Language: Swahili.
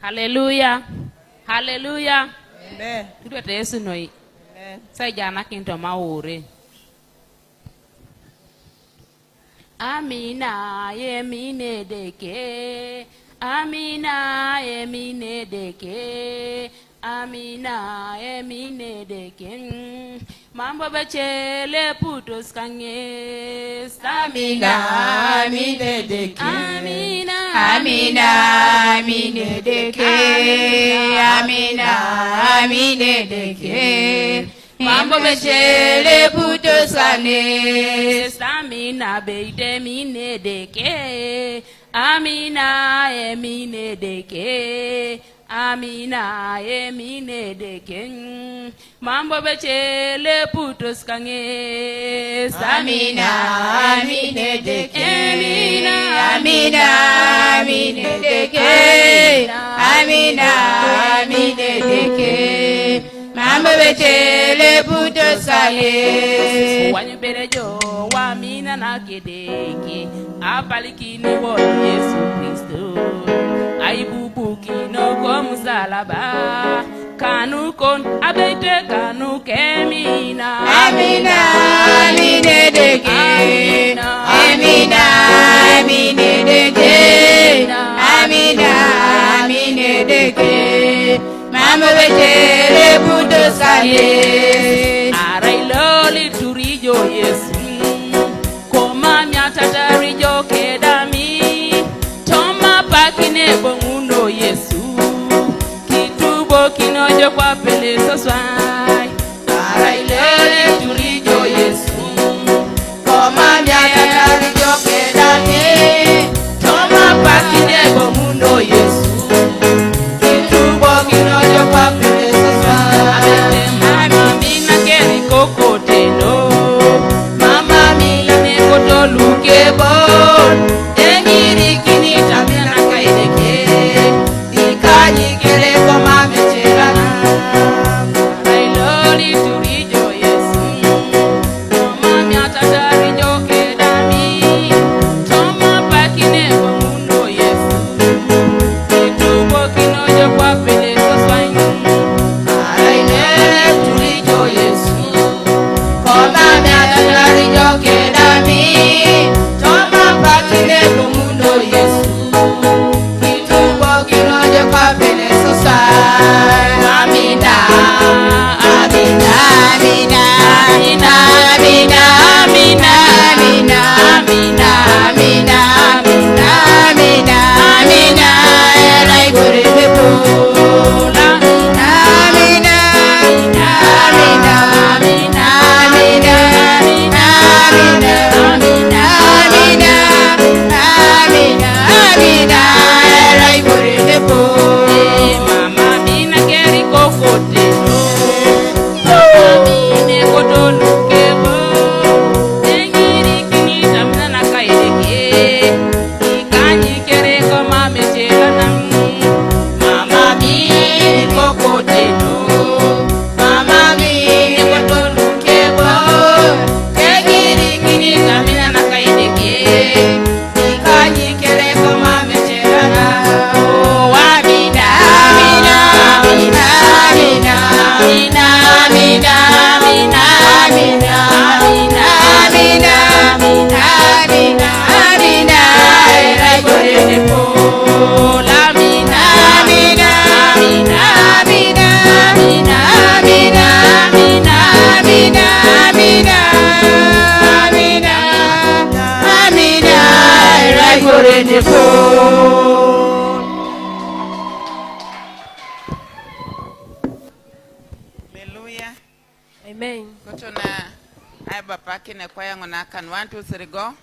Hallelujah. Hallelujah. Amen. Tudo te Yesu noi. Amen. Sai jana kinto maure. Amina yemine deke. Amina yemine deke. Amina yemine deke. Mambo bechele putos kanges. Amina amine deke. Amina Amina amine deke. Amina amine deke. Mambo bechele puto sane. Amina beide mine deke. Amina emine deke. Amina emine deke. Mambo bechele putos kange. Amina amine deke. Amina Amina amine deke. Amina amine deke. Mambo bechele puto sane. Wanyu berejo wa mina na kedeke. Apaliki ni wo Yesu Kristo. Aibubu kino kwa msalaba. Kanu kon abete kanu kemina. Amina amine deke. Amina amine deke. Amina amine deke. Mambo bechele puto sane. Arailoli turijo Yesu. Koma miata rijo kedami. Toma pakine bonguno Yesu. Kitubo kinojo kwa pele soswai. Arailoli turijo Yesu. Koma miata rijo kedami. Toma pakine bonguno Yesu. Kitubo kinojo kwa pele soswai. Mama mina keri kokoteno. Mama Ine koto lukebo. Engiri kinita mina kaideke. Ikaji kere koma mechela. Railoli turijo Yesu. Toma miata rijo kedami. Toma pakine bomundo Yesu. Kitubo kinojo kwa pele soswai. Arailele turijo Yesu. Koma miata rijo kedami. Toma pakine kumundo Yesu. Kitubo kinojo kwa pele sosai. Amina. Amina. Amina. Amina. Amina. Amina. Amina. Amina. Amina. Amina. Amina. Amina. Erai gorebe pola. Amina. Amina. Amina. Amina. Amina. Amina. Amina. Amina. Amina. Erai gorebe pola. Mama mina keri kokoteno. Mama mine koto lukebo. Engiri kinita mina na kaideke. Ikanyi kere koma mechela nang. Mama mine kokoteno. Mama mine koto lukebo. Engiri kinita mina na kaideke. Ikanyi kere koma mechela nang. Oh, Amina, Amina, Amina, Amina, Amina, Amina, Amina, Amina, Amina, Amina, Amina, Amina, erai gorebe pola. Amina, Amina, Amina, Amina, Amina, Amina, Amina, Amina, Amina, Amina, Amina, erai gorebe pola. Hallelujah. Amen. Kotona ai bapaki na kwaya ngona kan 1 2 3 go.